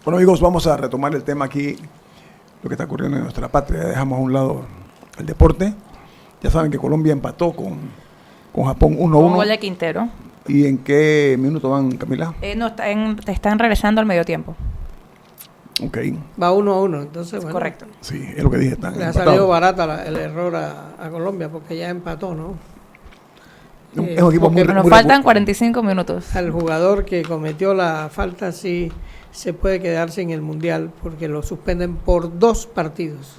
Bueno, amigos, vamos a retomar el tema aquí, lo que está ocurriendo en nuestra patria. Dejamos a un lado el deporte. Ya saben que Colombia empató con Japón 1-1. Con gol de Quintero. ¿Y en qué minuto van, Camila? No, están regresando al medio tiempo. Ok. Va 1-1, entonces bueno. Correcto. Sí, es lo que dije. Están Le ha empatados. salido barata el error a Colombia porque ya empató, ¿no? Es un equipo Porque nos faltan 45 minutos. Al jugador que cometió la falta sí se puede quedar sin el Mundial porque lo suspenden por 2 partidos.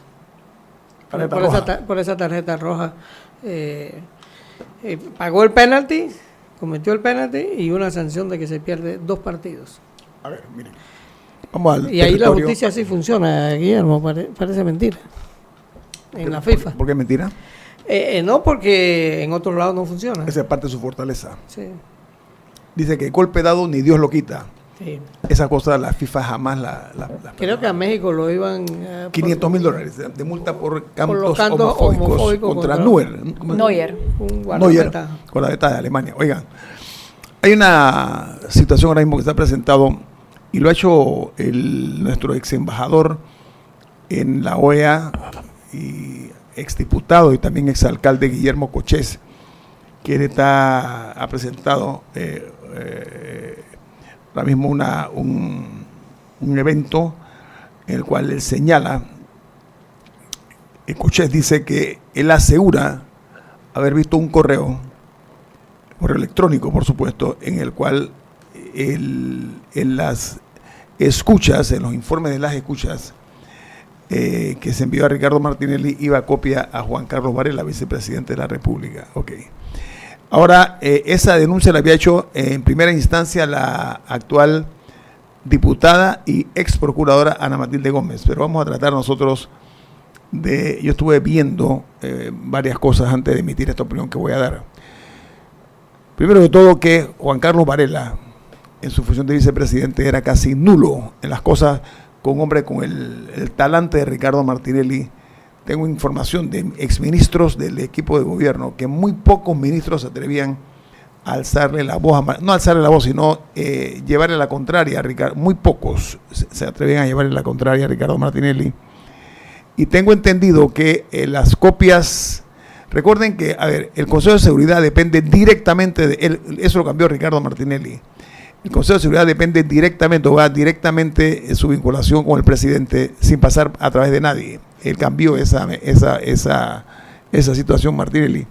Por esa tarjeta roja. Pagó el penalti, cometió el penalti y una sanción de que se pierde 2 partidos. A ver, miren. Vamos al y ahí la territorio. justicia sí funciona, Guillermo, parece mentira. En la FIFA. ¿Por qué es mentira? No, porque en otros lados no funciona. Esa es parte de su fortaleza. Sí, Dice que golpe dado ni Dios lo quita. sí. Esa cosa la FIFA jamás la Creo que a México lo iban... $500,000 de multa por cantos los cantos homofóbicos homofóbicos contra contra- Neuer. Un Neuer, guardameta. con la beta de Alemania. Oigan, hay una situación ahora mismo que se ha presentado y lo ha hecho nuestro ex embajador en la OEA y exdiputado y también exalcalde Guillermo Cochés, que él ha presentado ahora mismo un evento en el cual él señala, Cochés dice que él asegura haber visto un correo electrónico, por supuesto, en el cual en las escuchas, en los informes de las escuchas, que se envió a Ricardo Martinelli, iba copia a Juan Carlos Varela, vicepresidente de la República. Ok. Ahora, esa denuncia la había hecho en primera instancia la actual diputada y ex procuradora Ana Matilde Gómez, pero vamos a tratar nosotros yo estuve viendo varias cosas antes de emitir esta opinión que voy a dar. Primero de todo, que Juan Carlos Varela, en su función de vicepresidente, era casi nulo en las cosas con un hombre con el talante de Ricardo Martinelli. Tengo información de exministros del equipo de gobierno que muy pocos ministros se atrevían a alzarle la voz, no alzarle la voz, sino llevarle la contraria a Ricardo. Muy pocos se atrevían a llevarle la contraria a Ricardo Martinelli. Y tengo entendido que las copias... Recuerden que, a ver, el Consejo de Seguridad depende directamente de él, eso lo cambió Ricardo Martinelli. El Consejo de Seguridad depende directamente, o va directamente su vinculación con el presidente sin pasar a través de nadie. Él cambió esa situación, Martinelli.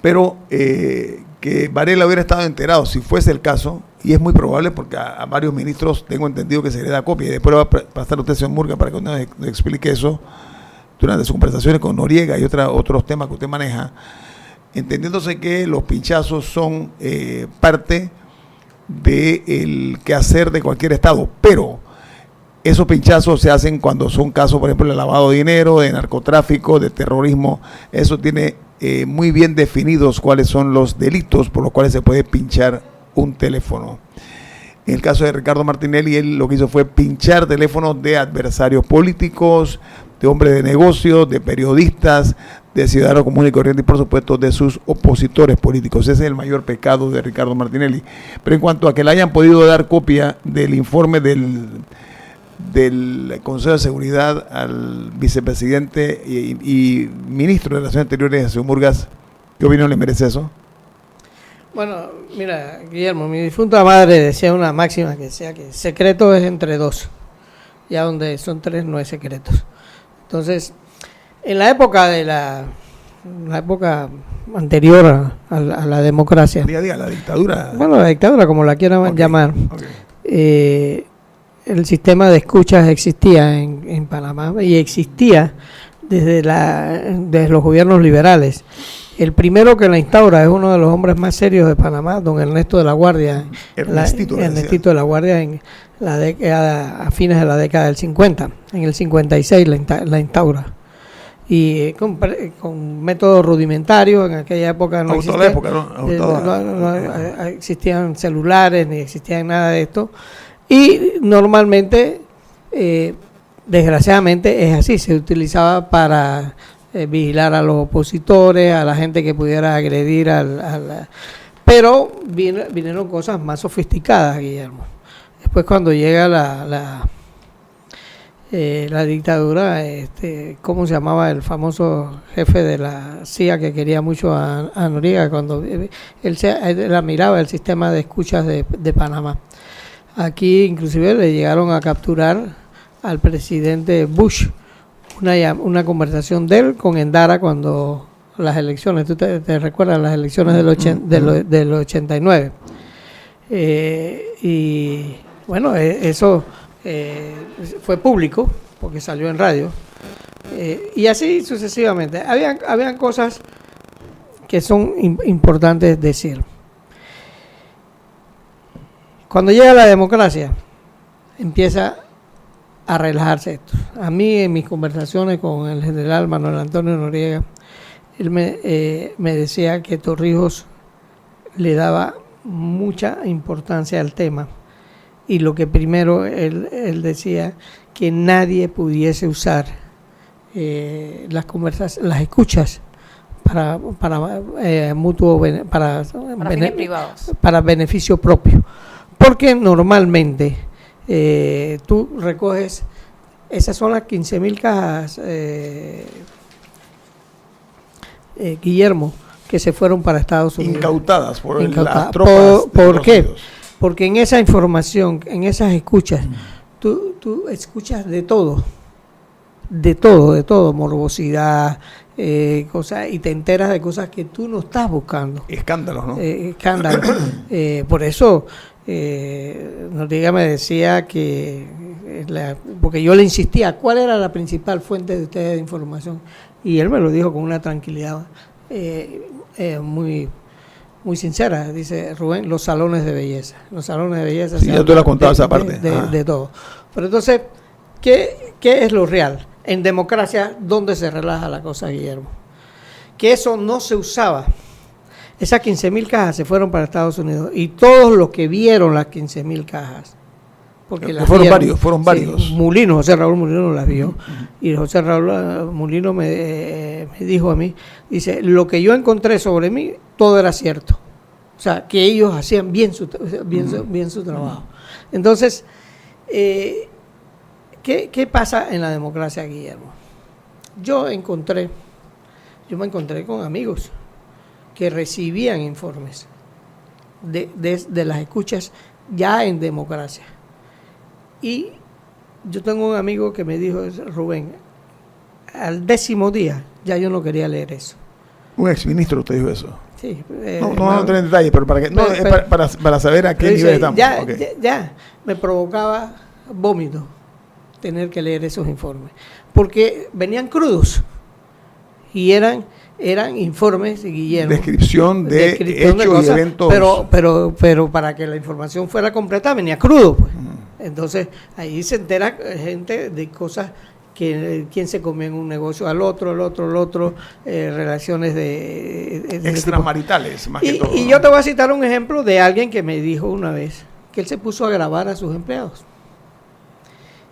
Pero que Varela hubiera estado enterado, si fuese el caso, y es muy probable porque a varios ministros tengo entendido que se le da copia, y después va a pasar usted, señor Murga, para que nos explique eso durante sus conversaciones con Noriega y otros temas que usted maneja, entendiéndose que los pinchazos son parte del quehacer de cualquier Estado, pero esos pinchazos se hacen cuando son casos, por ejemplo, de lavado de dinero, de narcotráfico, de terrorismo. Eso tiene muy bien definidos cuáles son los delitos por los cuales se puede pinchar un teléfono. En el caso de Ricardo Martinelli, él lo que hizo fue pinchar teléfonos de adversarios políticos, de hombres de negocios, de periodistas, de ciudadanos comunes y corrientes y por supuesto de sus opositores políticos. Ese es el mayor pecado de Ricardo Martinelli. Pero en cuanto a que le hayan podido dar copia del informe del Consejo de Seguridad al vicepresidente y ministro de Relaciones Exteriores, Jesús Murgas, ¿qué opinión le merece eso? Bueno, mira, Guillermo, mi difunta madre decía una máxima que decía que secreto es entre 2. Ya donde son 3 no hay secretos. Entonces, en la época la época anterior a la democracia. Día a día, la dictadura. Bueno, la dictadura, como la quieran llamar. Okay. El sistema de escuchas existía en Panamá y existía desde los gobiernos liberales. El primero que la instaura es uno de los hombres más serios de Panamá, don Ernesto de la Guardia. Ernestito de la Guardia en la década, a fines de la década del 50. En el 56 la instaura. Y con métodos rudimentarios, en aquella época no existían celulares ni existían nada de esto. Y normalmente, desgraciadamente es así, se utilizaba para vigilar a los opositores, a la gente que pudiera agredir pero vinieron cosas más sofisticadas, Guillermo. Después cuando llega la dictadura, ¿cómo se llamaba el famoso jefe de la CIA que quería mucho a Noriega? Cuando él admiraba el sistema de escuchas de Panamá. Aquí inclusive le llegaron a capturar al presidente Bush, una conversación de él con Endara cuando las elecciones, ¿tú te recuerdas las elecciones del 89? Y bueno, eso fue público porque salió en radio, y así sucesivamente. Habían cosas que son importantes decir. Cuando llega la democracia empieza a relajarse esto. A mí, en mis conversaciones con el general Manuel Antonio Noriega, él me decía que Torrijos le daba mucha importancia al tema, y lo que primero él decía, que nadie pudiese usar las escuchas para fines privados, para beneficio propio, porque normalmente tú recoges, esas son las 15.000 cajas, Guillermo, que se fueron para Estados Unidos. Incautadas por las tropas. ¿Por qué? Porque en esa información, en esas escuchas, tú escuchas de todo, morbosidad, cosas, y te enteras de cosas que tú no estás buscando. Escándalos, ¿no? Escándalos. Por eso Noriega me decía que, porque yo le insistía, ¿cuál era la principal fuente de ustedes de información? Y él me lo dijo con una tranquilidad muy sincera. Dice: Rubén, los salones de belleza. Los salones de belleza. Sí, ya tú le has contado esa parte. De todo. Pero entonces, ¿qué es lo real? En democracia, ¿dónde se relaja la cosa, Guillermo? Que eso no se usaba. Esas 15.000 cajas se fueron para Estados Unidos, y todos los que vieron las 15.000 cajas, porque las fueron varios. Sí, José Raúl Mulino las vio, y José Raúl Mulino me dijo a mí, dice: lo que yo encontré sobre mí, todo era cierto. O sea, que ellos hacían bien su trabajo. Entonces, ¿qué pasa en la democracia, Guillermo? Yo me encontré con amigos que recibían informes de las escuchas ya en democracia. Y yo tengo un amigo que me dijo: Rubén, al 10º día ya yo no quería leer eso. Un exministro te dijo eso. Sí. No vamos a entrar en detalles, pero para saber a qué nivel estamos. Ya me provocaba vómito tener que leer esos informes, porque venían crudos y eran informes, Guillermo, descripción de hechos cosas, y eventos, pero para que la información fuera completa venía crudo, pues. Entonces ahí se entera gente de cosas, que quién se comió en un negocio al otro, relaciones de extramaritales, más que todo. Y yo te voy a citar un ejemplo de alguien que me dijo una vez que él se puso a grabar a sus empleados,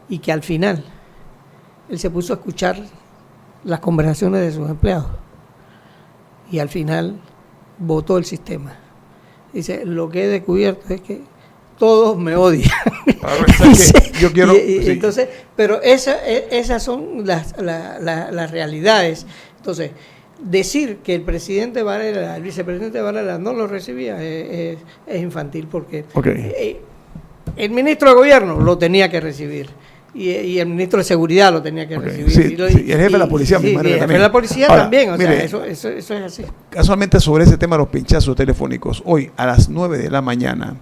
y que al final él se puso a escuchar las conversaciones de sus empleados, y al final votó el sistema. Dice: lo que he descubierto es que todos me odian. Yo quiero, entonces, pero esas son las realidades. Entonces, decir que el presidente Varela, el vicepresidente Varela no lo recibía es infantil, porque el ministro de gobierno lo tenía que recibir. Y el ministro de Seguridad lo tenía que recibir. Y el jefe de la policía. Y el jefe de la policía también. O sea, eso es así. Casualmente, sobre ese tema de los pinchazos telefónicos, hoy a las 9 de la mañana,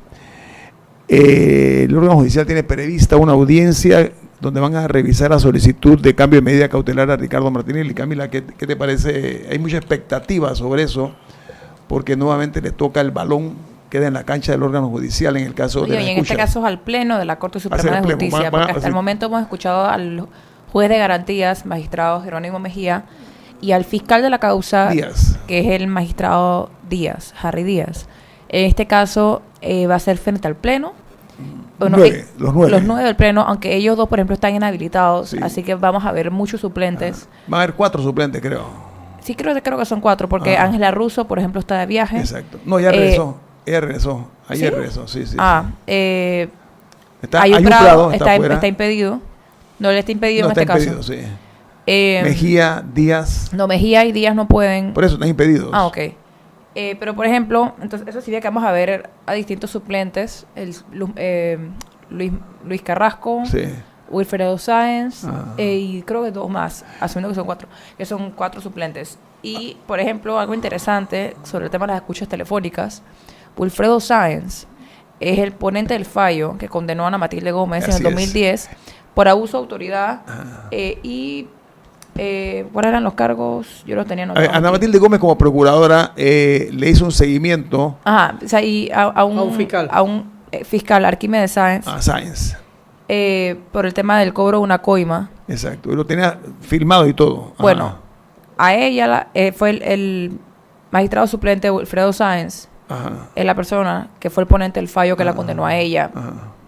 el órgano judicial tiene prevista una audiencia donde van a revisar la solicitud de cambio de medida cautelar a Ricardo Martinelli. Camila, ¿qué te parece? Hay mucha expectativa sobre eso, porque nuevamente le toca el balón, queda en la cancha del órgano judicial en el caso de la escucha. En este caso es al Pleno de la Corte Suprema de Justicia, porque hasta el momento hemos escuchado al juez de garantías, magistrado Jerónimo Mejía, y al fiscal de la causa, Díaz, que es el magistrado Díaz, Harry Díaz. En este caso va a ser frente al Pleno. Los 9 del Pleno, aunque ellos dos, por ejemplo, están inhabilitados, así que vamos a ver muchos suplentes. Va a haber 4 suplentes, creo. Sí, creo que son 4, porque Ángela Russo, por ejemplo, está de viaje. Exacto. No, ya regresó. Ella regresó. Ayer regresó, sí. Hay un Prado, está impedido. No le está impedido en este caso. Sí. Mejía, Díaz. No, Mejía y Díaz no pueden. Por eso están impedidos. Ah, ok. Pero, por ejemplo, entonces eso significa que vamos a ver a distintos suplentes. Luis Carrasco, sí. Wilfredo Sáenz y creo que 2 más, asumiendo que son 4 suplentes. Y, por ejemplo, algo interesante sobre el tema de las escuchas telefónicas, Wilfredo Sáenz es el ponente del fallo que condenó a Ana Matilde Gómez en el 2010 por abuso de autoridad ¿cuáles eran los cargos? Yo los tenía anotados. Ana Matilde Gómez como procuradora le hizo un seguimiento o sea, y a un fiscal, Arquímedes Sáenz. Sáenz. Por el tema del cobro de una coima. Exacto, y lo tenía filmado y todo. Bueno, a ella fue el magistrado suplente Wilfredo Sáenz, es la persona que fue el ponente del fallo que la condenó a ella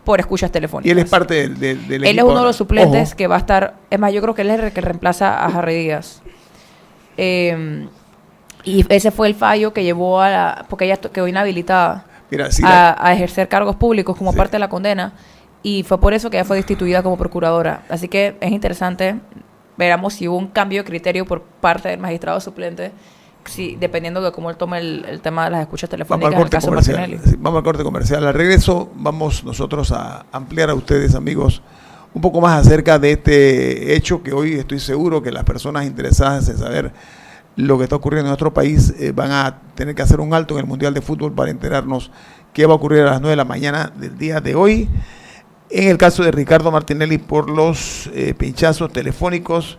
por escuchas telefónicas. Y él es parte del equipo. Él es uno de los suplentes que va a estar, es más, yo creo que él es el que reemplaza a Harry Díaz. Y ese fue el fallo que llevó porque ella quedó inhabilitada a ejercer cargos públicos como parte de la condena. Y fue por eso que ella fue destituida como procuradora. Así que es interesante, veremos si hubo un cambio de criterio por parte del magistrado suplente, dependiendo de cómo él tome el tema de las escuchas telefónicas en el caso Martinelli. Vamos al corte comercial. Al regreso vamos nosotros a ampliar a ustedes, amigos, un poco más acerca de este hecho que hoy estoy seguro que las personas interesadas en saber lo que está ocurriendo en nuestro país van a tener que hacer un alto en el Mundial de Fútbol para enterarnos qué va a ocurrir a las 9 de la mañana del día de hoy. En el caso de Ricardo Martinelli por los pinchazos telefónicos,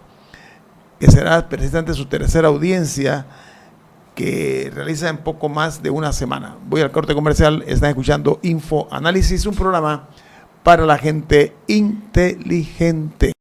que será precisamente su tercera audiencia que realiza en poco más de una semana. Voy al corte comercial, están escuchando Info Análisis, un programa para la gente inteligente.